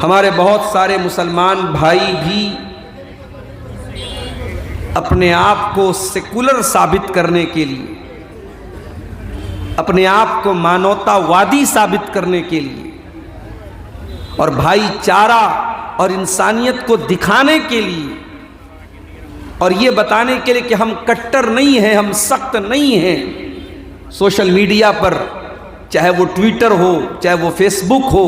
ہمارے بہت سارے مسلمان بھائی بھی اپنے آپ کو سیکولر ثابت کرنے کے لیے، اپنے آپ کو مانوتا وادی ثابت کرنے کے لیے اور بھائی چارہ اور انسانیت کو دکھانے کے لیے اور یہ بتانے کے لیے کہ ہم کٹر نہیں ہیں، ہم سخت نہیں ہیں، سوشل میڈیا پر چاہے وہ ٹویٹر ہو، چاہے وہ فیس بک ہو،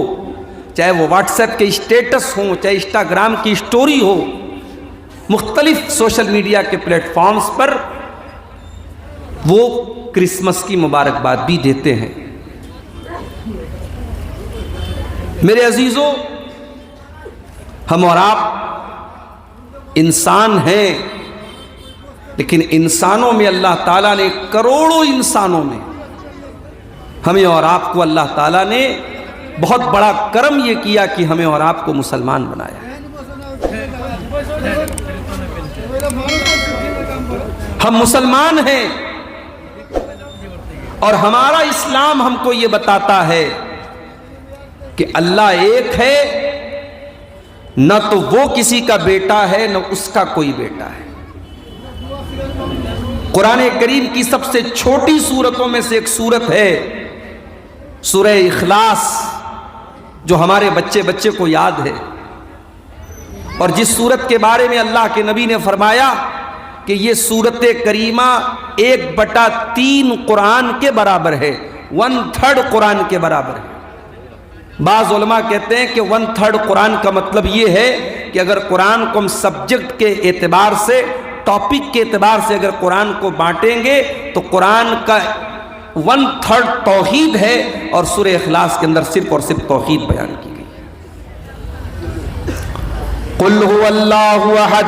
چاہے وہ واٹس ایپ کے اسٹیٹس ہوں، چاہے انسٹاگرام کی سٹوری ہو، مختلف سوشل میڈیا کے پلیٹ فارمز پر وہ کرسمس کی مبارکباد بھی دیتے ہیں۔ میرے عزیزو، ہم اور آپ انسان ہیں، لیکن انسانوں میں اللہ تعالیٰ نے، کروڑوں انسانوں میں ہمیں اور آپ کو اللہ تعالیٰ نے بہت بڑا کرم یہ کیا کہ ہمیں اور آپ کو مسلمان بنایا۔ ہم مسلمان ہیں اور ہمارا اسلام ہم کو یہ بتاتا ہے کہ اللہ ایک ہے، نہ تو وہ کسی کا بیٹا ہے نہ اس کا کوئی بیٹا ہے۔ قرآن کریم کی سب سے چھوٹی سورتوں میں سے ایک سورت ہے سورہ اخلاص، جو ہمارے بچے کو یاد ہے، اور جس سورت کے بارے میں اللہ کے نبی نے فرمایا کہ یہ سورت کریمہ 1/3 قرآن کے برابر ہے، 1/3 قرآن کے برابر ہے۔ بعض علماء کہتے ہیں کہ 1/3 قرآن کا مطلب یہ ہے کہ اگر قرآن کو ہم سبجیکٹ کے اعتبار سے، ٹاپک کے اعتبار سے اگر قرآن کو بانٹیں گے تو قرآن کا 1/3 توحید ہے، اور سورہ اخلاص کے اندر صرف اور صرف توحید بیان کی گئی۔ قل هو اللہ احد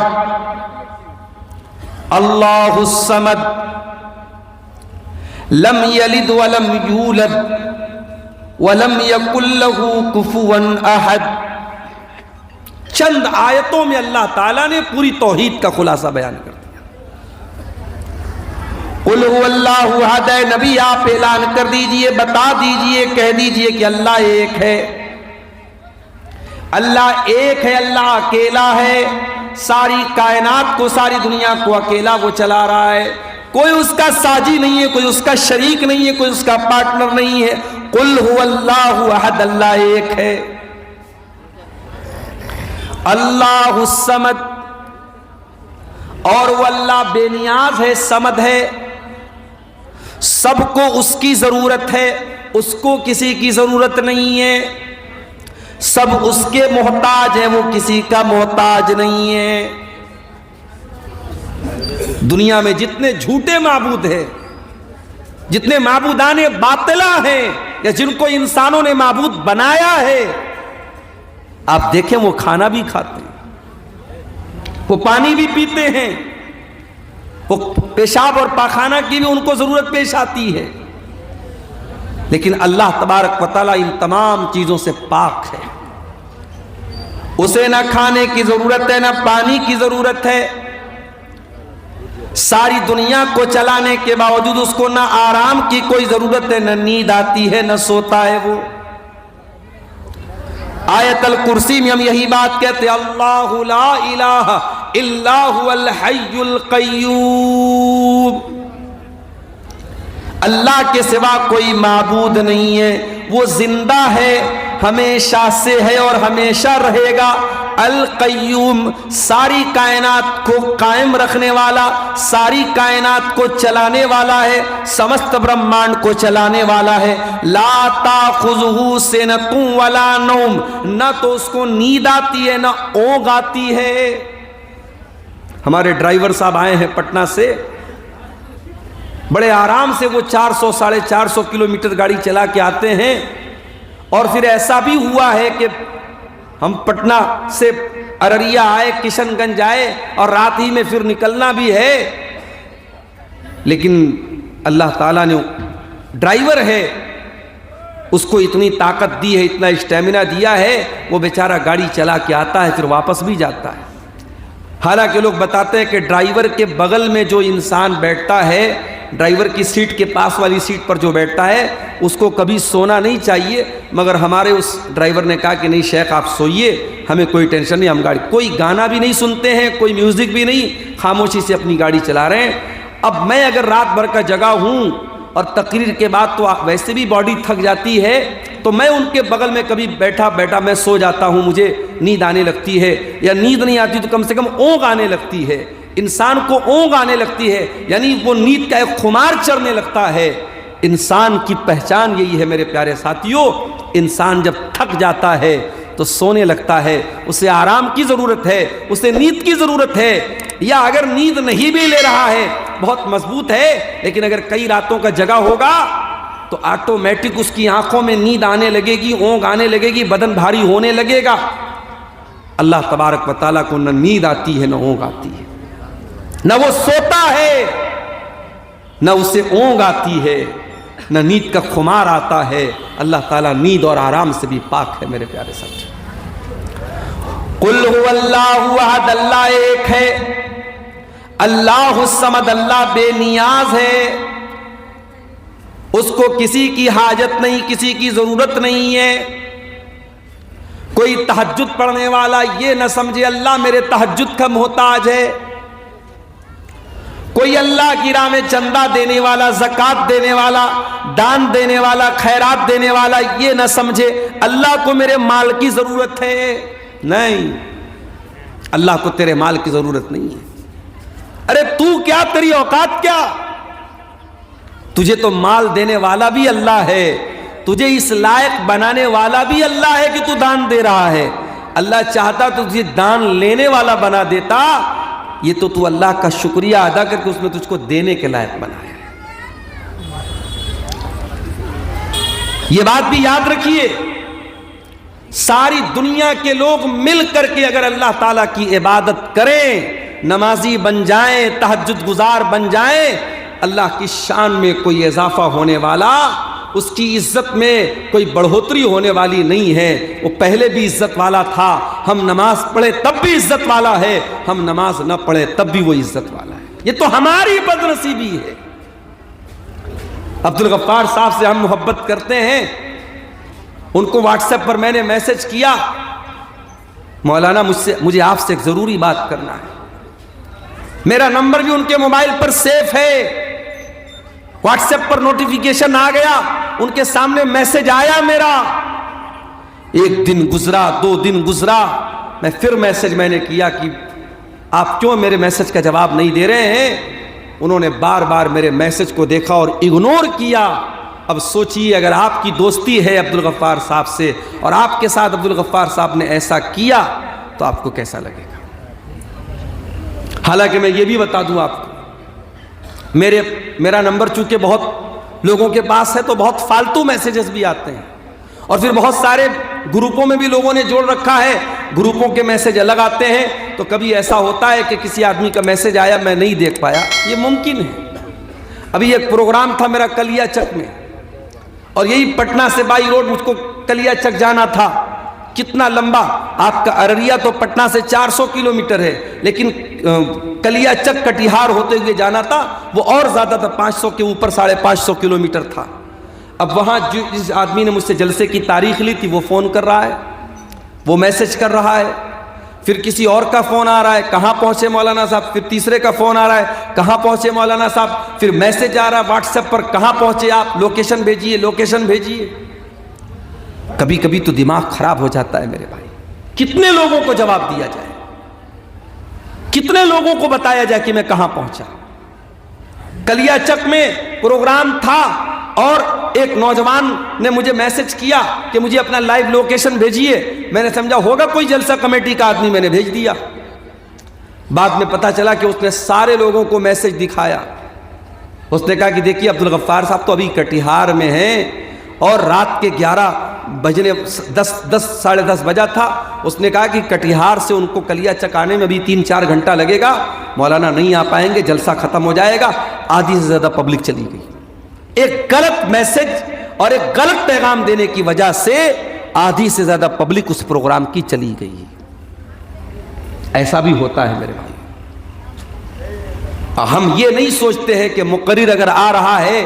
اللہ الصمد لم یلد ولم یولد وَلَمْ يَكُنْ لَهُ كُفُوًا أَحَدٌ۔ چند آیتوں میں اللہ تعالیٰ نے پوری توحید کا خلاصہ بیان کر دیا۔ قُلْ هُوَ اللَّهُ أَحَدٌ، اے نبی آپ اعلان کر دیجئے، بتا دیجئے، کہہ دیجئے کہ اللہ ایک ہے، اللہ ایک ہے، اللہ اکیلا ہے، ساری کائنات کو، ساری دنیا کو اکیلا وہ چلا رہا ہے، کوئی اس کا ساجی نہیں ہے، کوئی اس کا شریک نہیں ہے، کوئی اس کا پارٹنر نہیں ہے۔ قل هو اللہ احد، اللہ ایک ہے۔ اللہ الصمد، اور وہ اللہ بے نیاز ہے، صمد ہے، سب کو اس کی ضرورت ہے، اس کو کسی کی ضرورت نہیں ہے، سب اس کے محتاج ہیں، وہ کسی کا محتاج نہیں ہے۔ دنیا میں جتنے جھوٹے معبود ہیں، جتنے معبودان باطلہ ہیں، یا جن کو انسانوں نے معبود بنایا ہے، آپ دیکھیں وہ کھانا بھی کھاتے ہیں، وہ پانی بھی پیتے ہیں، وہ پیشاب اور پاخانہ کی بھی ان کو ضرورت پیش آتی ہے، لیکن اللہ تبارک و تعالیٰ ان تمام چیزوں سے پاک ہے۔ اسے نہ کھانے کی ضرورت ہے، نہ پانی کی ضرورت ہے، ساری دنیا کو چلانے کے باوجود اس کو نہ آرام کی کوئی ضرورت ہے، نہ نیند آتی ہے، نہ سوتا ہے وہ۔ آیت الکرسی میں ہم یہی بات کہتے ہیں، اللہ لا الہ الا هو الحی القیوم، اللہ کے سوا کوئی معبود نہیں ہے، وہ زندہ ہے، ہمیشہ سے ہے اور ہمیشہ رہے گا۔ القیوم، ساری کائنات کو قائم رکھنے والا، ساری کائنات کو چلانے والا ہے، سمست برہمانڈ کو چلانے والا ہے۔ لا تاخذہ سنۃ ولا نوم، نہ تو اس کو نیند آتی ہے نہ اونگ آتی ہے۔ ہمارے ڈرائیور صاحب آئے ہیں پٹنہ سے، بڑے آرام سے وہ 400 ساڑھے 400 کلومیٹر گاڑی چلا کے آتے ہیں، اور پھر ایسا بھی ہوا ہے کہ ہم پٹنہ سے ارریا آئے، کشن گنج آئے، اور رات ہی میں پھر نکلنا بھی ہے، لیکن اللہ تعالیٰ نے ڈرائیور ہے، اس کو اتنی طاقت دی ہے، اتنا اسٹیمنا دیا ہے، وہ بیچارہ گاڑی چلا کے آتا ہے، پھر واپس بھی جاتا ہے۔ حالانکہ لوگ بتاتے ہیں کہ ڈرائیور کے بغل میں جو انسان بیٹھتا ہے ڈرائیور کی سیٹ کے پاس والی سیٹ پر جو بیٹھتا ہے اس کو کبھی سونا نہیں چاہیے، مگر ہمارے اس ڈرائیور نے کہا کہ نہیں شیخ آپ سوئیے، ہمیں کوئی ٹینشن نہیں، ہم گاڑی کوئی گانا بھی نہیں سنتے ہیں، کوئی میوزک بھی نہیں، خاموشی سے اپنی گاڑی چلا رہے ہیں۔ اب میں اگر رات بھر کا جگہ ہوں اور تقریر کے بعد تو ویسے بھی باڈی تھک جاتی ہے، تو میں ان کے بغل میں کبھی بیٹھا میں سو جاتا ہوں، مجھے نیند آنے لگتی ہے، یا نیند نہیں آتی تو کم سے کم اونگ آنے لگتی ہے، انسان کو اونگ آنے لگتی ہے، یعنی وہ نیند کا ایک خمار چڑھنے لگتا ہے۔ انسان کی پہچان یہی ہے میرے پیارے ساتھیوں، انسان جب تھک جاتا ہے تو سونے لگتا ہے، اسے آرام کی ضرورت ہے، اسے نیند کی ضرورت ہے، یا اگر نیند نہیں بھی لے رہا ہے بہت مضبوط ہے، لیکن اگر کئی راتوں کا جگہ ہوگا تو آٹومیٹک اس کی آنکھوں میں نیند آنے لگے گی، اونگ آنے لگے گی، بدن بھاری ہونے لگے گا۔ اللہ تبارک و تعالیٰ کو نہ نیند آتی ہے نہ اونگ آتی ہے، نہ وہ سوتا ہے نہ اسے اونگ آتی ہے، نہ نیند کا خمار آتا ہے۔ اللہ تعالیٰ نیند اور آرام سے بھی پاک ہے میرے پیارے ساتھی۔ قل هو اللہ احد، اللہ ایک ہے، اللہ الصمد، اللہ بے نیاز ہے، اس کو کسی کی حاجت نہیں، کسی کی ضرورت نہیں ہے۔ کوئی تہجد پڑھنے والا یہ نہ سمجھے اللہ میرے تہجد کا محتاج ہے، کوئی اللہ کی راہ میں چندہ دینے والا، زکوٰۃ دینے والا، دان دینے والا، خیرات دینے والا یہ نہ سمجھے اللہ کو میرے مال کی ضرورت ہے۔ نہیں، اللہ کو تیرے مال کی ضرورت نہیں ہے۔ ارے تو کیا، تیری اوقات کیا؟ تجھے تو مال دینے والا بھی اللہ ہے، تجھے اس لائق بنانے والا بھی اللہ ہے کہ تو دان دے رہا ہے۔ اللہ چاہتا تو تجھے دان لینے والا بنا دیتا، یہ تو اللہ کا شکریہ ادا کر کے اس میں تجھ کو دینے کے لائق بنایا ہے۔ یہ بات بھی یاد رکھیے، ساری دنیا کے لوگ مل کر کے اگر اللہ تعالیٰ کی عبادت کریں، نمازی بن جائیں، تہجد گزار بن جائیں، اللہ کی شان میں کوئی اضافہ ہونے والا، اس کی عزت میں کوئی بڑھوتری ہونے والی نہیں ہے۔ وہ پہلے بھی عزت والا تھا، ہم نماز پڑھے تب بھی عزت والا ہے، ہم نماز نہ پڑھے تب بھی وہ عزت والا ہے۔ یہ تو ہماری بد نصیبی ہے۔ عبدالغفار صاحب سے ہم محبت کرتے ہیں، ان کو واٹس ایپ پر میں نے میسج کیا، مولانا مجھے آپ سے ایک ضروری بات کرنا ہے۔ میرا نمبر بھی ان کے موبائل پر سیف ہے، واٹس ایپ پر نوٹیفیکیشن آ گیا، ان کے سامنے میسج آیا میرا۔ ایک دن گزرا، 2 دن گزرا، میں پھر میسج میں نے کیا کہ آپ کیوں میرے میسج کا جواب نہیں دے رہے ہیں؟ انہوں نے بار بار میرے میسج کو دیکھا اور اگنور کیا۔ اب سوچئے اگر آپ کی دوستی ہے عبدالغفار صاحب سے اور آپ کے ساتھ عبدالغفار صاحب نے ایسا کیا تو آپ کو کیسا لگے گا؟ حالانکہ میں یہ بھی بتا دوں آپ کو، میرا نمبر چونکہ بہت لوگوں کے پاس ہے تو بہت فالتو میسیجز بھی آتے ہیں، اور پھر بہت سارے گروپوں میں بھی لوگوں نے جوڑ رکھا ہے، گروپوں کے میسیج الگ آتے ہیں، تو کبھی ایسا ہوتا ہے کہ کسی آدمی کا میسیج آیا میں نہیں دیکھ پایا، یہ ممکن ہے۔ ابھی ایک پروگرام تھا میرا کلیا چک میں، اور یہی پٹنہ سے بائی روڈ مجھ کو کلیا چک جانا تھا۔ کتنا لمبا، آپ کا ارریہ تو پٹنہ سے 400 کلومیٹر ہے، لیکن کلیا چک کٹیہار ہوتے ہوئے جانا تھا، وہ اور زیادہ تھا، 500 کے اوپر 550 کلومیٹر تھا۔ اب وہاں جس آدمی نے مجھ سے جلسے کی تاریخ لی تھی وہ فون کر رہا ہے، وہ میسج کر رہا ہے، پھر کسی اور کا فون آ رہا ہے، کہاں پہنچے مولانا صاحب، پھر تیسرے کا فون آ رہا ہے، کہاں پہنچے مولانا صاحب، پھر میسج آ رہا ہے واٹس ایپ پر، کہاں پہنچے آپ، لوکیشن بھیجیے، لوکیشن بھیجیے۔ کبھی کبھی تو دماغ خراب ہو جاتا ہے میرے بھائی، کتنے لوگوں کو جواب دیا جائے، کتنے لوگوں کو بتایا جائے کہ میں کہاں پہنچا۔ کلیا چک میں پروگرام تھا اور ایک نوجوان نے مجھے میسج کیا کہ مجھے اپنا لائیو لوکیشن بھیجیے، میں نے سمجھا ہوگا کوئی جلسہ کمیٹی کا آدمی، میں نے بھیج دیا۔ بعد میں پتا چلا کہ اس نے سارے لوگوں کو میسج دکھایا، اس نے کہا کہ دیکھیے عبدالغفار صاحب تو ابھی کٹیہار میں ہیں اور رات کے 11 بجنے 10 ساڑھے 10 بجا تھا، اس نے کہا کہ کٹیہار سے ان کو کلیا چک آنے میں بھی 3-4 گھنٹہ لگے گا، مولانا نہیں آ پائیں گے، جلسہ ختم ہو جائے گا۔ آدھی سے زیادہ پبلک چلی گئی، ایک غلط میسج اور ایک غلط پیغام دینے کی وجہ سے آدھی سے زیادہ پبلک اس پروگرام کی چلی گئی۔ ایسا بھی ہوتا ہے میرے بھائی، ہم یہ نہیں سوچتے ہیں کہ مقرر اگر آ رہا ہے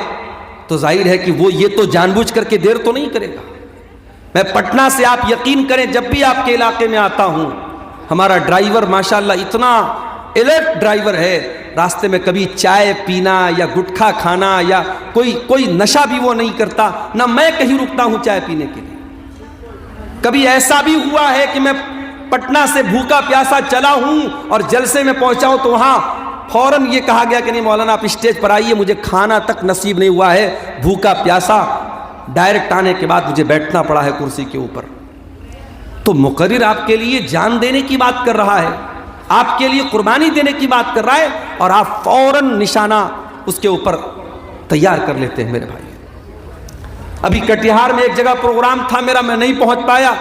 تو ظاہر ہے کہ وہ یہ تو جان بوجھ کر کے دیر تو نہیں کرے گا. میں پٹنہ سے آپ یقین کریں جب بھی آپ کے علاقے میں آتا ہوں ہمارا ڈرائیور ماشاءاللہ اتنا الرٹ ڈرائیور ہے, راستے میں کبھی چائے پینا یا گٹکھا کھانا یا کوئی نشہ بھی وہ نہیں کرتا, نہ میں کہیں رکتا ہوں چائے پینے کے لیے. کبھی ایسا بھی ہوا ہے کہ میں پٹنہ سے بھوکا پیاسا چلا ہوں اور جلسے میں پہنچا ہوں تو وہاں فوراً یہ کہا گیا کہ نہیں مولانا آپ اسٹیج پر آئیے, مجھے کھانا تک نصیب نہیں ہوا ہے, بھوکا پیاسا ڈائریکٹ آنے کے بعد مجھے بیٹھنا پڑا ہے کرسی کے اوپر. تو مقرر آپ کے لیے جان دینے کی بات کر رہا ہے, آپ کے لیے قربانی دینے کی بات کر رہا ہے, اور آپ فوراً نشانہ اس کے اوپر تیار کر لیتے ہیں. میرے بھائی ابھی کٹیہار میں ایک جگہ پروگرام تھا میرا, میں نہیں پہنچ پایا,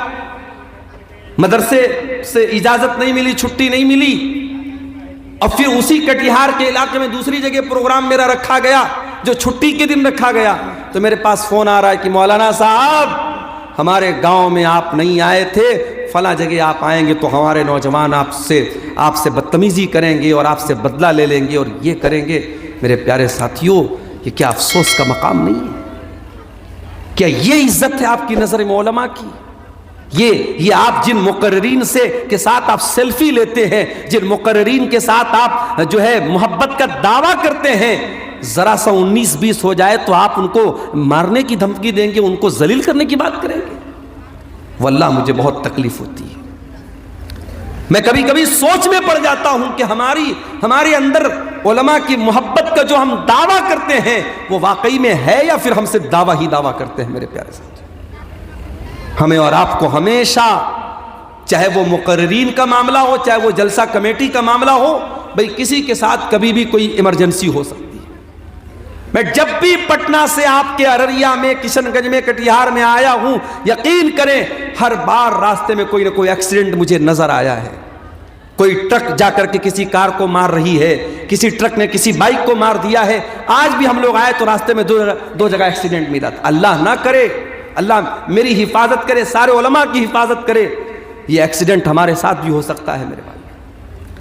مدرسے سے اجازت نہیں ملی, چھٹی نہیں ملی, اور پھر اسی کٹیہار کے علاقے میں دوسری جگہ پروگرام میرا رکھا گیا جو چھٹی کے دن رکھا گیا. تو میرے پاس فون آ رہا ہے کہ مولانا صاحب ہمارے گاؤں میں آپ نہیں آئے تھے, فلاں جگہ آپ آئیں گے تو ہمارے نوجوان آپ سے بدتمیزی کریں گے اور آپ سے بدلہ لے لیں گے اور یہ کریں گے. میرے پیارے ساتھیوں, یہ کیا افسوس کا مقام نہیں ہے؟ کیا یہ عزت ہے آپ کی نظر میں علماء کی؟ یہ آپ جن مقررین کے ساتھ آپ سیلفی لیتے ہیں, جن مقررین کے ساتھ آپ جو ہے محبت کا دعویٰ کرتے ہیں, ذرا سا 19-20 ہو جائے تو آپ ان کو مارنے کی دھمکی دیں گے, ان کو ذلیل کرنے کی بات کریں گے. واللہ مجھے بہت تکلیف ہوتی ہے. میں کبھی کبھی سوچ میں پڑ جاتا ہوں کہ ہمارے اندر علماء کی محبت کا جو ہم دعویٰ کرتے ہیں وہ واقعی میں ہے یا پھر ہم صرف دعویٰ کرتے ہیں. میرے پیارے ساتھ, ہمیں اور آپ کو ہمیشہ, چاہے وہ مقررین کا معاملہ ہو چاہے وہ جلسہ کمیٹی کا معاملہ ہو, بھئی کسی کے ساتھ کبھی بھی کوئی ایمرجنسی ہو سکتی ہے. میں جب بھی پٹنہ سے آپ کے ارریا میں, کشن گنج میں, کٹیہار میں آیا ہوں, یقین کریں ہر بار راستے میں کوئی نہ کوئی ایکسیڈنٹ مجھے نظر آیا ہے. کوئی ٹرک جا کر کے کسی کار کو مار رہی ہے, کسی ٹرک نے کسی بائک کو مار دیا ہے. آج بھی ہم لوگ آئے تو راستے میں دو جگہ ایکسیڈنٹ ملا تھا. اللہ نہ کرے, اللہ میری حفاظت کرے, سارے علماء کی حفاظت کرے, یہ ایکسیڈنٹ ہمارے ساتھ بھی ہو سکتا ہے. میرے بھائی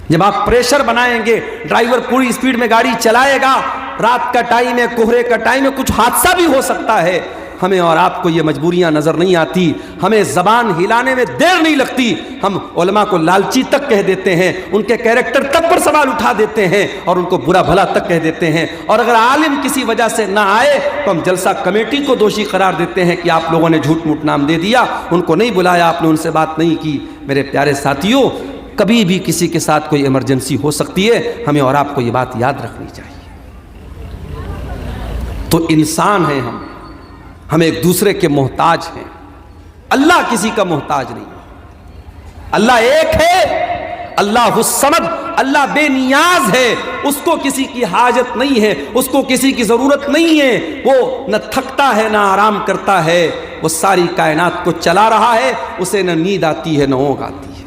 جب آپ پریشر بنائیں گے, ڈرائیور پوری سپیڈ میں گاڑی چلائے گا, رات کا ٹائم ہے, کوہرے کا ٹائم ہے, کچھ حادثہ بھی ہو سکتا ہے. ہمیں اور آپ کو یہ مجبوریاں نظر نہیں آتی, ہمیں زبان ہلانے میں دیر نہیں لگتی. ہم علماء کو لالچی تک کہہ دیتے ہیں, ان کے کیریکٹر تک پر سوال اٹھا دیتے ہیں اور ان کو برا بھلا تک کہہ دیتے ہیں. اور اگر عالم کسی وجہ سے نہ آئے تو ہم جلسہ کمیٹی کو دوشی قرار دیتے ہیں کہ آپ لوگوں نے جھوٹ موٹ نام دے دیا, ان کو نہیں بلایا, آپ نے ان سے بات نہیں کی. میرے پیارے ساتھیوں, کبھی بھی کسی کے ساتھ کوئی ایمرجنسی ہو سکتی ہے, ہمیں اور آپ کو یہ بات یاد رکھنی چاہیے. تو انسان ہیں ہم ایک دوسرے کے محتاج ہیں. اللہ کسی کا محتاج نہیں. اللہ ایک ہے, اللہ الصمد, اللہ بے نیاز ہے, اس کو کسی کی حاجت نہیں ہے, اس کو کسی کی ضرورت نہیں ہے. وہ نہ تھکتا ہے نہ آرام کرتا ہے, وہ ساری کائنات کو چلا رہا ہے, اسے نہ نیند آتی ہے نہ اونگ آتی ہے.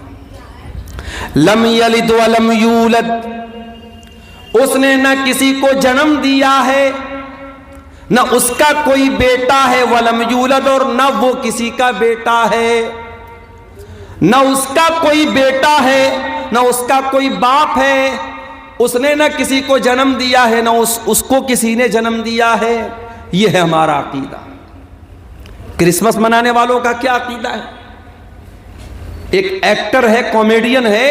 لم یلد ولم یولد, اس نے نہ کسی کو جنم دیا ہے, نہ اس کا کوئی بیٹا ہے, ولم یولد, اور نہ وہ کسی کا بیٹا ہے. نہ اس کا کوئی بیٹا ہے نہ اس کا کوئی باپ ہے. اس نے نہ کسی کو جنم دیا ہے نہ اس کو کسی نے جنم دیا ہے. یہ ہے ہمارا عقیدہ. کرسمس منانے والوں کا کیا عقیدہ ہے؟ ایک ایکٹر ہے, کامیڈین ہے,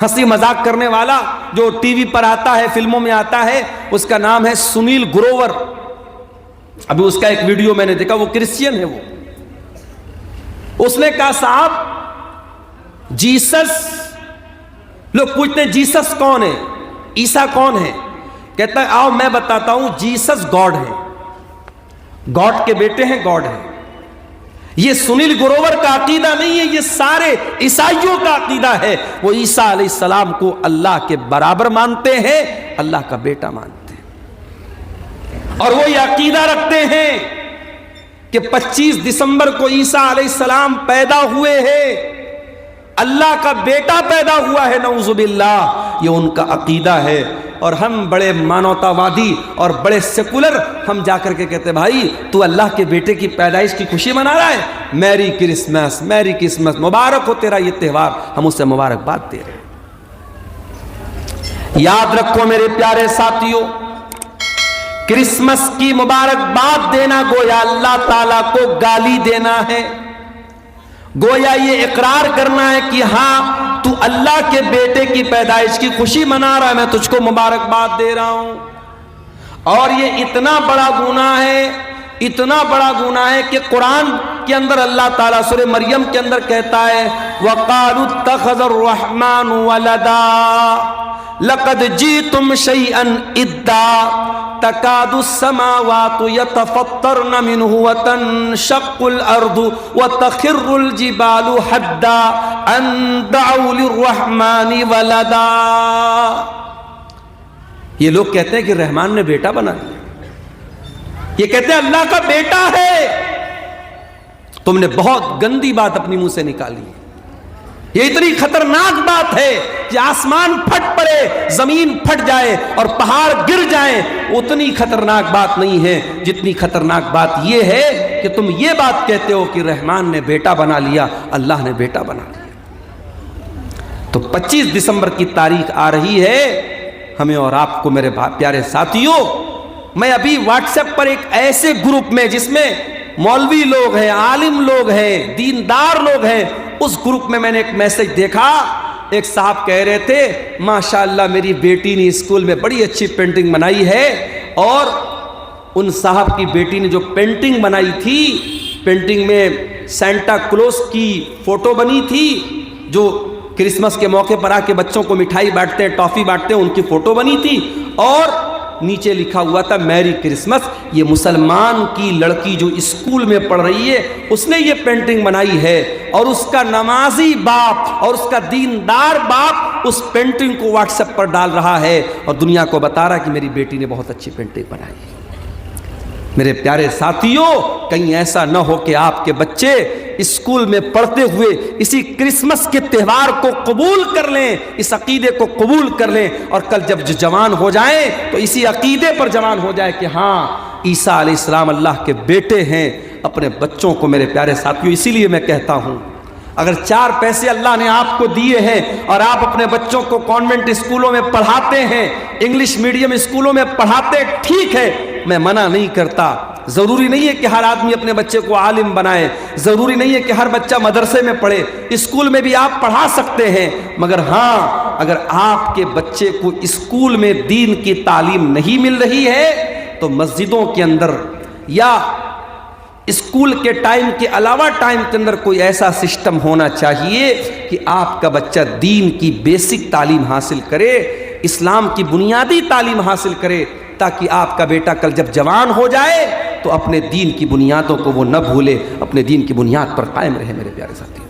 ہنسی مذاق کرنے والا, جو ٹی وی پر آتا ہے, فلموں میں آتا ہے, اس کا نام ہے سنیل گروور. ابھی اس کا ایک ویڈیو میں نے دیکھا, وہ کرسچین ہے. اس نے کہا صاحب جیسس, لوگ پوچھتے ہیں جیسس کون ہے, عیسیٰ کون ہے؟ کہتا ہے آؤ میں بتاتا ہوں, جیسس گاڈ ہے, گاڈ کے بیٹے ہیں, گاڈ ہے. یہ سنیل گروور کا عقیدہ نہیں ہے, یہ سارے عیسائیوں کا عقیدہ ہے. وہ عیسیٰ علیہ السلام کو اللہ کے برابر مانتے ہیں, اللہ کا بیٹا مانتے ہیں, اور وہ یہ عقیدہ رکھتے ہیں کہ 25 دسمبر کو عیسیٰ علیہ السلام پیدا ہوئے ہیں, اللہ کا بیٹا پیدا ہوا ہے. نعوذ باللہ, یہ ان کا عقیدہ ہے. اور ہم بڑے مانوتا وادی اور بڑے سیکولر, ہم جا کر کے کہتے بھائی تو اللہ کے بیٹے کی پیدائش کی خوشی منا رہا ہے, میری کرسمس, میری کرسمس, مبارک ہو تیرا یہ تہوار, ہم اسے مبارکباد دے رہے ہیں. یاد رکھو میرے پیارے ساتھیوں، کرسمس کی مبارکباد دینا گویا اللہ تعالیٰ کو گالی دینا ہے، گویا یہ اقرار کرنا ہے کہ ہاں تو اللہ کے بیٹے کی پیدائش کی خوشی منا رہا ہے، میں تجھ کو مبارکباد دے رہا ہوں۔ اور یہ اتنا بڑا گناہ ہے، اتنا بڑا گناہ ہے کہ قرآن کے اندر اللہ تعالیٰ سورہ مریم کے اندر کہتا ہے وَقَالُوا اتَّخَذَ الرَّحْمَنُ وَلَدًا لَقَدْ جِئْتُمْ شَيْئًا إِدًّا تَكَادُ السَّمَاوَاتُ يَتَفَطَّرْنَ مِنْهُ وَتَنشَقُّ الْأَرْضُ وَتَخِرُّ الْجِبَالُ هَدًّا أَن دَعَوْا لِلرَّحْمَنِ وَلَدًا۔ یہ لوگ کہتے ہیں کہ رحمان نے بیٹا بنا دیا، یہ کہتے ہیں اللہ کا بیٹا ہے۔ تم نے بہت گندی بات اپنی منہ سے نکالی ہے، یہ اتنی خطرناک بات ہے کہ آسمان پھٹ پڑے، زمین پھٹ جائے اور پہاڑ گر جائیں، اتنی خطرناک بات نہیں ہے جتنی خطرناک بات یہ ہے کہ تم یہ بات کہتے ہو کہ رحمان نے بیٹا بنا لیا، اللہ نے بیٹا بنا لیا۔ تو 25 دسمبر کی تاریخ آ رہی ہے، ہمیں اور آپ کو میرے پیارے ساتھیوں، میں ابھی واٹس ایپ پر ایک ایسے گروپ میں جس میں مولوی لوگ ہیں، عالم لوگ ہیں، دیندار لوگ ہیں، اس گروپ میں نے ایک میسج دیکھا، ایک صاحب کہہ رہے تھے ماشاءاللہ میری بیٹی نے اسکول میں بڑی اچھی پینٹنگ بنائی ہے، اور ان صاحب کی بیٹی نے جو پینٹنگ بنائی تھی، پینٹنگ میں سینٹا کلوز کی فوٹو بنی تھی، جو کرسمس کے موقع پر آ کے بچوں کو مٹھائی بانٹتے ہیں، ٹافی بانٹتے ہیں، ان کی فوٹو بنی تھی، اور نیچے لکھا ہوا تھا میری کرسمس۔ یہ مسلمان کی لڑکی جو اسکول میں پڑھ رہی ہے، اس نے یہ پینٹنگ بنائی ہے، اور اس کا نمازی باپ اور اس کا دیندار باپ اس پینٹنگ کو واٹس ایپ پر ڈال رہا ہے اور دنیا کو بتا رہا ہے کہ میری بیٹی نے بہت اچھی پینٹنگ بنائی ہے۔ میرے پیارے ساتھیوں، کہیں ایسا نہ ہو کہ آپ کے بچے اسکول میں پڑھتے ہوئے اسی کرسمس کے تہوار کو قبول کر لیں، اس عقیدے کو قبول کر لیں، اور کل جب جوان ہو جائیں تو اسی عقیدے پر جوان ہو جائے کہ ہاں عیسیٰ علیہ السلام اللہ کے بیٹے ہیں۔ اپنے بچوں کو میرے پیارے ساتھیوں، اسی لیے میں کہتا ہوں، اگر 4 پیسے اللہ نے آپ کو دیے ہیں اور آپ اپنے بچوں کو کانوینٹ اسکولوں میں پڑھاتے ہیں، انگلش میڈیم اسکولوں میں پڑھاتے، ٹھیک ہے، میں منع نہیں کرتا، ضروری نہیں ہے کہ ہر آدمی اپنے بچے کو عالم بنائے، ضروری نہیں ہے کہ ہر بچہ مدرسے میں پڑھے، اسکول میں بھی آپ پڑھا سکتے ہیں، مگر ہاں اگر آپ کے بچے کو اسکول میں دین کی تعلیم نہیں مل رہی ہے تو مسجدوں کے اندر یا اسکول کے ٹائم کے علاوہ ٹائم کے اندر کوئی ایسا سسٹم ہونا چاہیے کہ آپ کا بچہ دین کی بیسک تعلیم حاصل کرے، اسلام کی بنیادی تعلیم حاصل کرے، تاکہ آپ کا بیٹا کل جب جوان ہو جائے تو اپنے دین کی بنیادوں کو وہ نہ بھولے، اپنے دین کی بنیاد پر قائم رہے۔ میرے پیارے ساتھی،